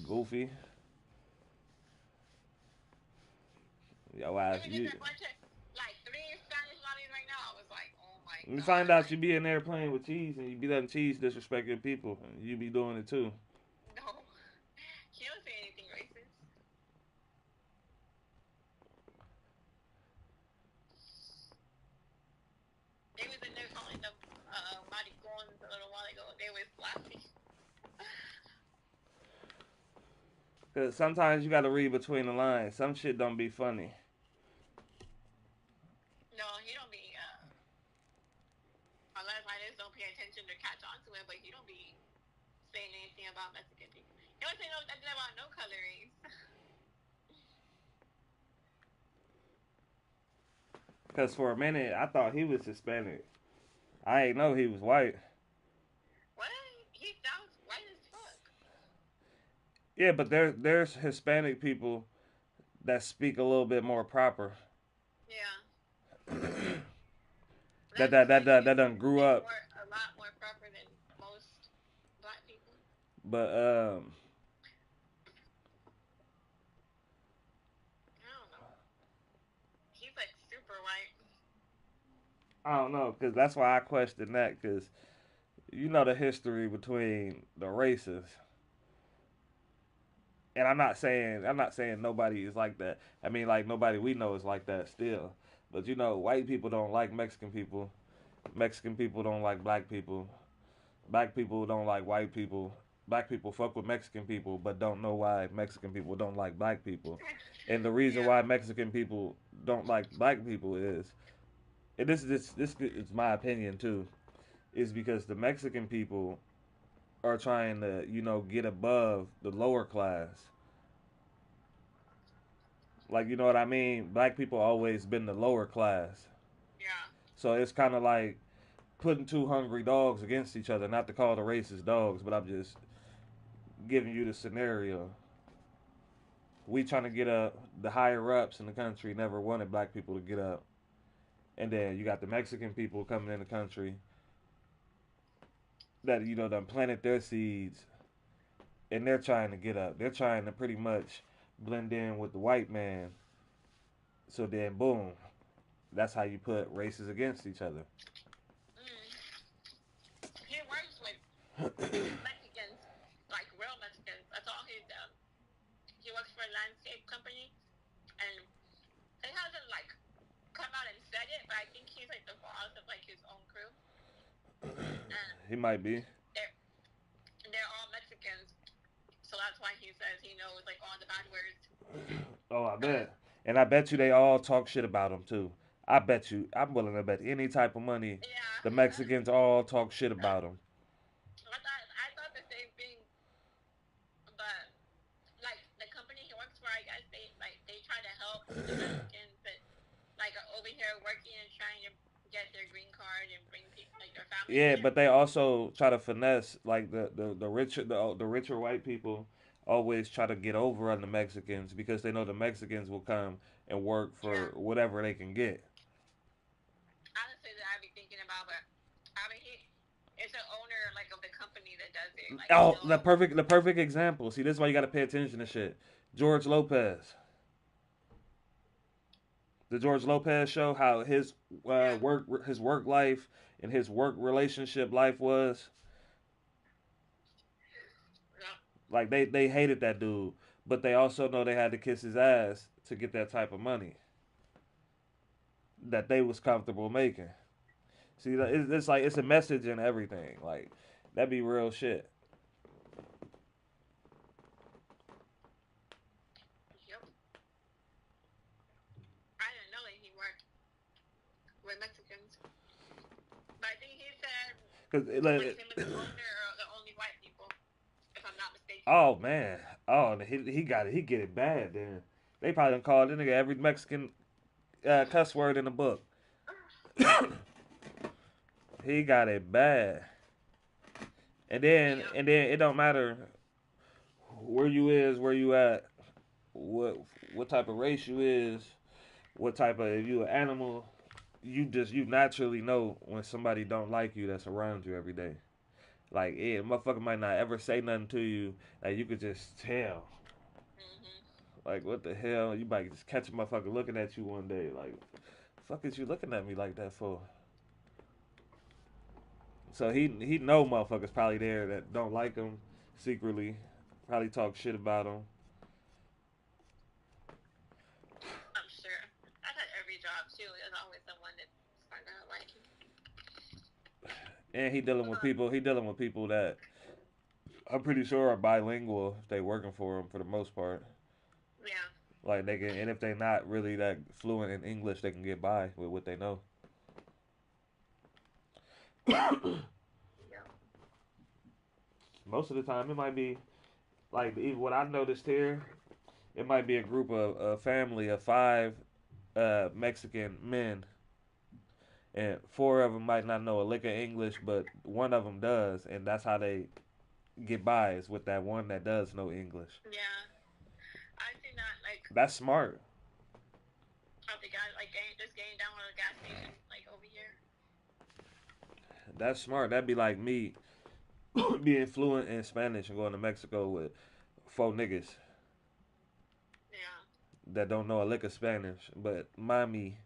Goofy. Yo, ass, There was you. just a bunch of like three Spanish lobbies right now. I was like, oh my You god, find out you like be in there playing with cheese and you be letting cheese disrespecting people. And you be doing it too. no, she don't say anything racist. They was in there calling them maricons a little while ago. They was laughing. Cause sometimes you gotta read between the lines. Some shit don't be funny. No, he don't be. Unless I just don't pay attention to catch on to it, but he don't be saying anything about Mexican people. He don't say nothing about no color race. Cause for a minute I thought he was Hispanic. I ain't know he was white. What? He sounds white as fuck. Yeah, but there's Hispanic people that speak a little bit more proper. Yeah, that that's that true. that that, He that done grew speak up. more, a lot more proper than most black people. But I don't know. He's like super white. I don't know, cause that's why I question that. Cause you know the history between the races, and I'm not saying nobody is like that. I mean, like nobody we know is like that still. But you know, white people don't like Mexican people. Mexican people don't like black people. Black people don't like white people. Black people fuck with Mexican people, but don't know why Mexican people don't like black people. And the reason Yeah. why Mexican people don't like black people is, and this is my opinion too, is because the Mexican people are trying to get above the lower class. Like, you know what I mean? Black people always been the lower class. Yeah. So it's kind of like putting two hungry dogs against each other. Not to call the racist dogs, but I'm just giving you the scenario. We trying to get up. The higher ups in the country never wanted black people to get up, and then you got the Mexican people coming in the country that done planted their seeds, and they're trying to get up. They're trying to pretty much blend in with the white man. So then, boom, that's how you put races against each other. Mm. He works with Mexicans, like real Mexicans. That's all he's he works for a landscape company, and he hasn't like come out and said it, but I think he's like the boss of like his own crew, and He might be. they're they're all Mexicans, so that's why he says he knows like all the bad words. Oh, I bet. And I bet you they all talk shit about him too. I bet you. I'm willing to bet any type of money Yeah, the Mexicans all talk shit about him. I thought the same thing, but like the company he works for, I guess they try to help the Mexicans that like are over here working and trying to get their green card and bring people like their families Yeah, here. but they also try to finesse like the richer white people always try to get over on the Mexicans because they know the Mexicans will come and work for Yeah, whatever they can get. honestly, that I'd be thinking about, but I mean he it's the owner like of the company that does it. Like Oh, the he'll perfect the perfect example. See, this is why you got to pay attention to shit. George Lopez, the George Lopez show, how his yeah work life and his work relationship life was. yeah Like they hated that dude, but they also know they had to kiss his ass to get that type of money that they was comfortable making. See, it's like it's a message and everything. Like that be real shit. yep. I didn't know that he worked with Mexicans, but I think he said Cause like him and the owner are the only white people, if I'm not mistaken. oh man, oh he got it. He get it bad. Then they probably done called this nigga every Mexican cuss word in the book. He got it bad. Yeah, And then it don't matter where you is, where you at, what what type of race you is, what type of if you an animal, you naturally know when somebody don't like you that's around you every day. Like, yeah, motherfucker might not ever say nothing to you. Like, you could just tell. Mhm. Like, what the hell? You might just catch a motherfucker looking at you one day. Like, fuck is you looking at me like that for? So he know motherfuckers probably there that don't like him secretly. Probably talk shit about him. I'm sure. That's at every job too. There's always someone that's not gonna like you. And he dealing with people. He dealing with people that I'm pretty sure are bilingual if they working for him for the most part. Yeah. Like they can, and if they not really that fluent in English, they can get by with what they know. Yeah. Most of the time, it might be like even what I noticed here. It might be a group of a family of five Mexican men, and four of them might not know a lick of English, but one of them does, and that's how they get by is with that one that does know English. Yeah. I see that like That's smart. of the guy like just getting down on the gas station like over here. That's smart. That'd be like me being fluent in Spanish and going to Mexico with four niggas Yeah. that don't know a lick of Spanish, but mommy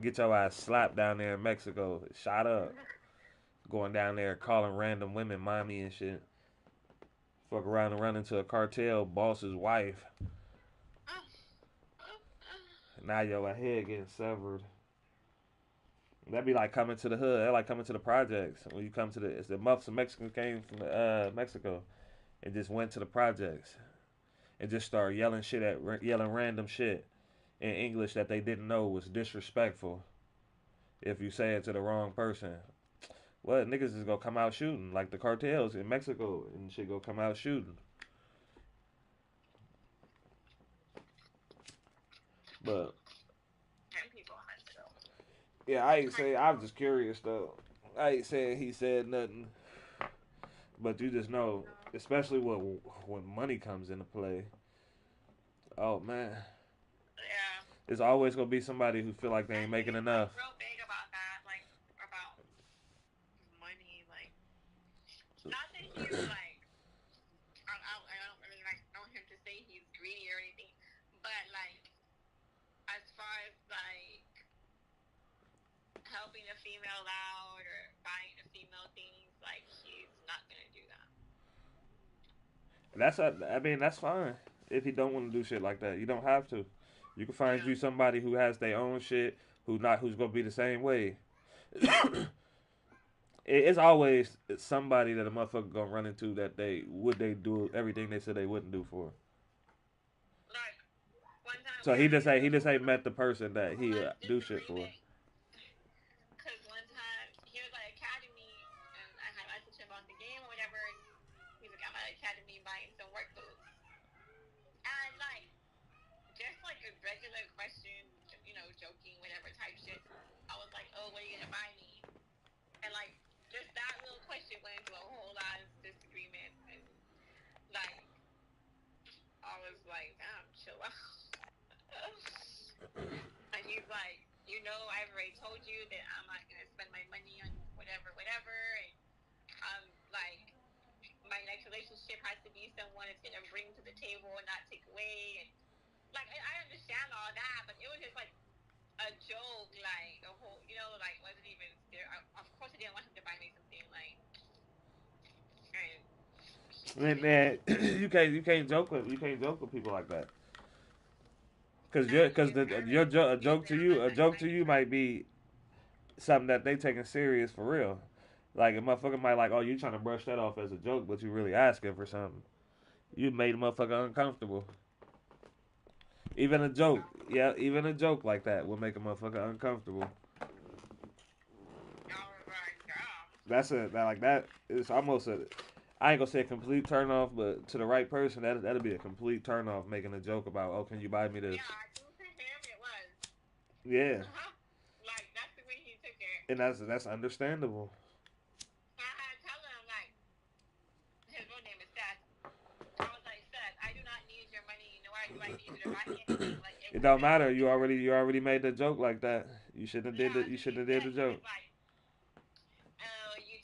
get your ass slapped down there in Mexico, shot up, going down there calling random women mommy and shit. Fuck around and run into a cartel boss's wife. Oh. Oh. Oh. Now your head getting severed. That'd be like coming to the hood. That like coming to the projects. When you come to the, it's the months of Mexicans came from Mexico and just went to the projects and just started yelling shit at yelling random shit in English that they didn't know was disrespectful. If you say it to the wrong person, what niggas is gonna come out shooting like the cartels in Mexico and shit go come out shooting. But And people hunt so. yeah, I ain't say. I was just curious though. I ain't saying he said nothing, but you just know, especially when money comes into play. Oh man, Yeah. there's always gonna be somebody who feel like they And ain't making he's like enough. real big about that, like about money, like not that he's like I don't really like know him to say he's greedy or anything, but like as far as like helping a female out or buying a female things, like he's not gonna do that. I mean, that's fine if he don't want to do shit like that. You don't have to. You can find Yeah. you somebody who has their own shit, who's gonna be the same way. It's always somebody that a motherfucker gonna run into that they do everything they said they wouldn't do for. Like one time So we had he just ain't met the person that he a do shit for. disagreement because one time he was at Academy and I had messaged him about the game or whatever. And he's like, I'm at Academy buying some work boots. And like, just like a regular question, joking, whatever type shit. I was like, oh, what are you gonna buy me? And like, just that little question went into a whole lot of disagreement. And like, I was like, damn, chill out. And he's like, I've already told you that I'm not gonna spend my money on whatever, whatever. And I'm like, my next relationship has to be someone that's gonna bring to the table and not take away. And like, I understand all that, but it was just like a joke, like a whole, like wasn't even there. Of course, I didn't want him to buy me something like, and And man, you can't joke with people like that. Cause a joke to you might be something that they taking serious for real. Like a motherfucker might like, oh, you trying to brush that off as a joke, but you really asking for something. You made a motherfucker uncomfortable. Even a joke, yeah, even a joke like that will make a motherfucker uncomfortable. That's that is almost a. I ain't gonna say a complete turn off, but to the right person, that'll be a complete turn off. Making a joke about, oh, can you buy me this? Yeah, I think for him it was. Yeah. Like that's the way he took it. And that's understandable. I had to tell him like his real name is Seth. I was like, Seth, I do not need your money, nor do I need you to buy me anything. Like it don't matter. You already made the joke like that. You shouldn't have did the joke. Like, oh, you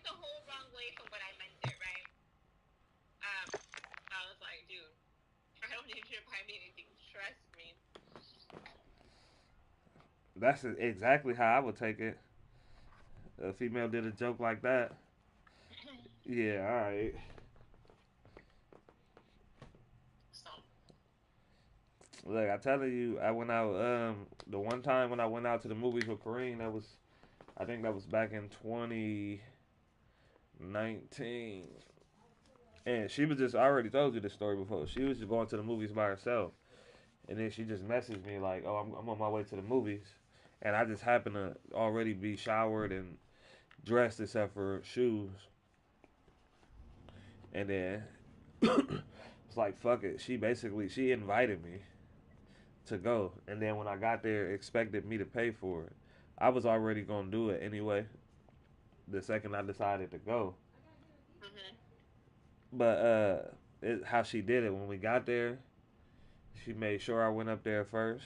the whole wrong way from what I meant it, right? I was like, dude, I don't need you to buy me anything. Trust me. That's exactly how I would take it. A female did a joke like that. Yeah, all right. So, Look, I telling you, I went out. The one time when I went out to the movies with Kareem, I think that was back in 2019, and she was just. I already told you this story before. She was just going to the movies by herself, and then she just messaged me like, "Oh, I'm on my way to the movies," and I just happened to already be showered and dressed except for shoes, and then it's like fuck it. She invited me to go, and then when I got there, expected me to pay for it. I was already gonna do it anyway. The second I decided to go, mm-hmm. but how she did it when we got there, she made sure I went up there first,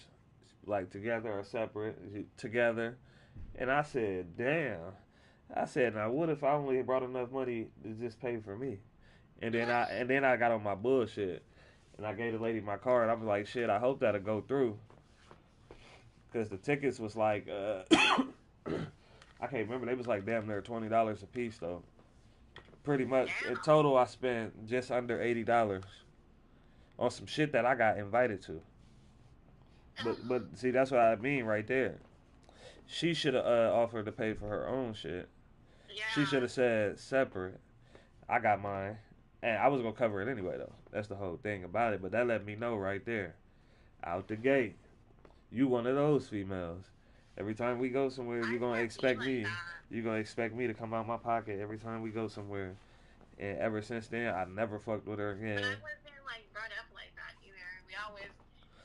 like together or separate, together. And I said, "Damn." I said, "Now what if I only brought enough money to just pay for me?" And then I got on my bullshit, and I gave the lady my card. I was like, "Shit, I hope that'll go through," because the tickets was like, I can't remember. They was like damn near $20 a piece though. Pretty much in Damn. total, I spent just under $80 on some shit that I got invited to. But see, that's what I mean right there. She should have offered to pay for her own shit. She should Yeah. have said separate. I got mine, and I was gonna cover it anyway though. That's the whole thing about it. But that let me know right there, out the gate, you one of those females. Every time we go somewhere, I you're gonna can't be expect like me. that. You're gonna expect me to come out my pocket every time we go somewhere. And ever since then, I never fucked with her But I again. wasn't like brought up like that either. We always,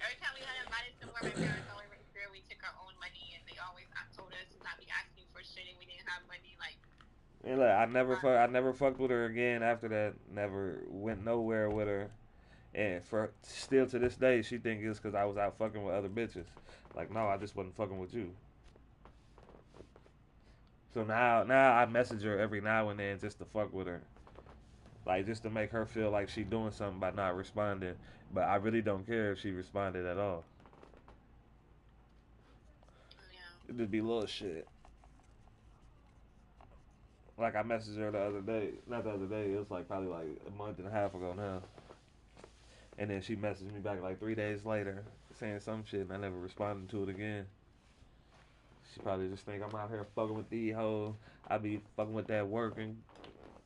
every time we got invited somewhere, my parents always made sure we took our own money, and they always told us to not be asking for shit, and we didn't have money. Like, And look, I never fucked with her again after that. Never went nowhere with her. And for still to this day, she think it's because I was out fucking with other bitches. Like, no, I just wasn't fucking with you. So now I message her every now and then just to fuck with her, like just to make her feel like she doing something by not responding. But I really don't care if she responded at all. yeah. It just be little shit. Like I messaged her the other day, not the other day. It was like probably like a month and a half ago now. And then she messaged me back like 3 days later, saying some shit, and I never responded to it again. She probably just think I'm out here fucking with these hoes. I be fucking with that working,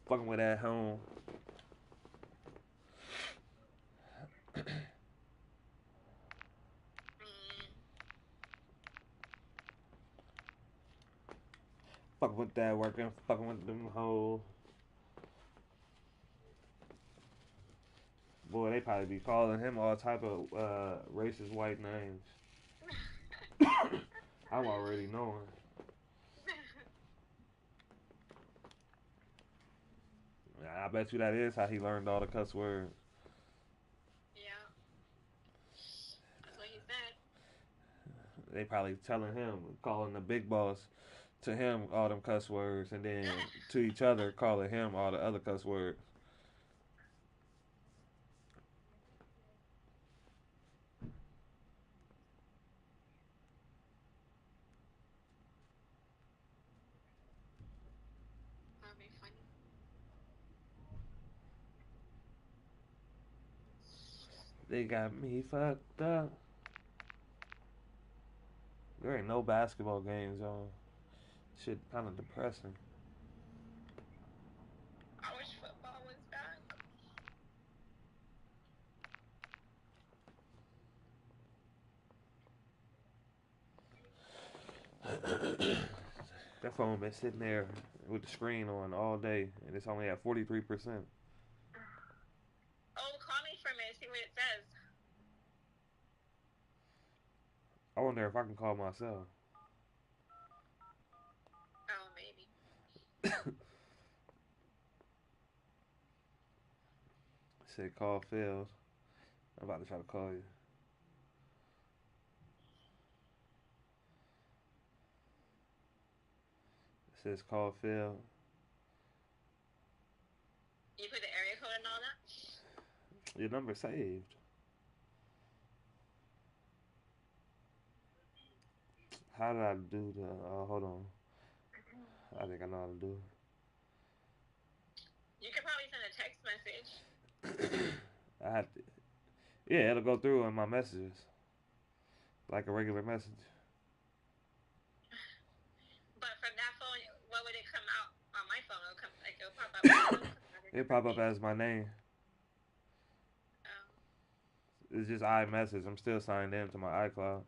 fucking with that home. Mm, Fucking with that working, fucking with them hoes. Boy, they probably be calling him all type of racist white names. I'm already knowing. I bet you that is how he learned all the cuss words. yeah, that's what he said. They probably telling him, calling the big boss to him all them cuss words, and then to each other calling him all the other cuss words. That'd be funny. They got me fucked up. There ain't no basketball games on. Shit, kind of depressing. I wish football was back. That phone been sitting there with the screen on all day, and it's only at 43%. Oh, call me for a minute. See what it says. I wonder if I can call myself. Oh, maybe. It said call failed. I'm about to try to call you. It says call failed. Your number saved. How did I do the? Hold on. I think I know how to do You could probably send a text message. it. I had to. Yeah, it'll go through in my messages like a regular message. But from that phone, what would it come out on my phone? It'll pop up. It pop up as my name. Um, It's just iMessage. I'm still signed in to my iCloud.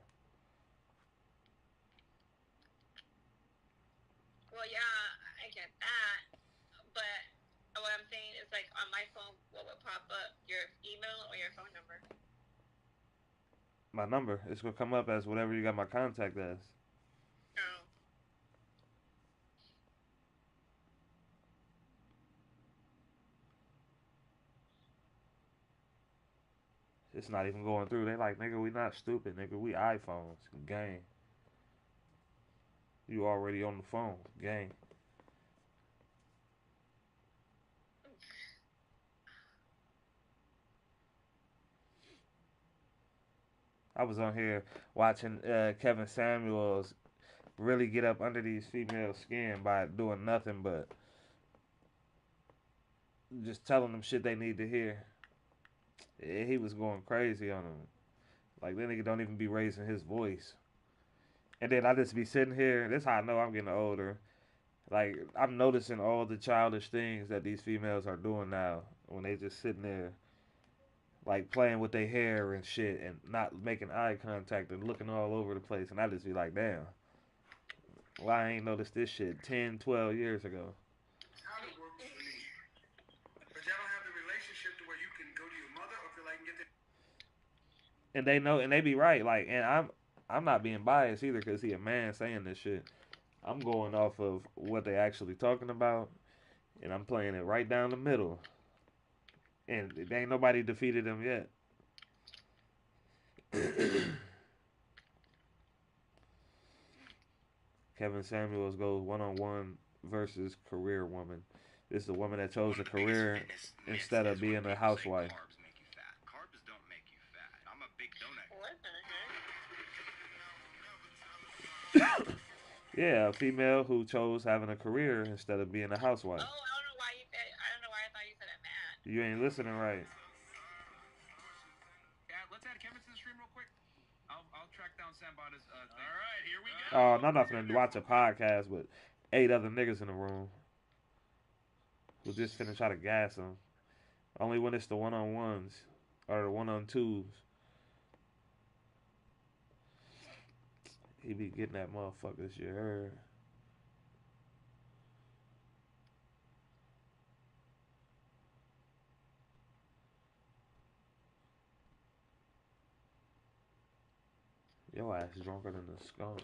well, yeah, I get that. But what I'm saying is, like, on my phone, what would pop up? Your email or your phone number? My number. It's gonna come up as whatever you got my contact as. Oh. It's not even going through. They like, nigga, we not stupid, nigga. We iPhones. Gang. You already on the phone. Gang. I was on here watching Kevin Samuels really get up under these females' skin by doing nothing but just telling them shit they need to hear. Yeah, he was going crazy on them. Like, that nigga don't even be raising his voice. And then I just be sitting here. This how I know I'm getting older. Like, I'm noticing all the childish things that these females are doing now when they just sitting there, like, playing with their hair and shit and not making eye contact and looking all over the place. And I just be like, damn, why I ain't noticed this shit 10, 12 years ago? How it works for me. But y'all don't have the relationship to where you can go to your mother or feel like you can get the. And they know, and they be right. Like, and I'm not being biased either because he a man saying this shit. I'm going off of what they actually talking about, and I'm playing it right down the middle. And there ain't nobody defeated him yet. Kevin Samuels goes one-on-one versus career woman. This is a woman that chose a career instead of being a housewife. Carbs make you fat. Carbs don't make you fat. I'm a big donut. What the heck? Yeah, a female who chose having a career instead of being a housewife. Oh, I don't know why you said. I don't know why I thought you said a man. You ain't listening right. Yeah, let's add Kevin to the stream real quick. I'll track down Sambada's thing. All right, here we go. Oh, I'm not gonna watch a podcast with 8 other niggas in the room who just finna try to gas him. Only when it's the one-on-ones or the one-on-twos. He be getting that motherfucker shit heard. Your ass is drunker than the skunk.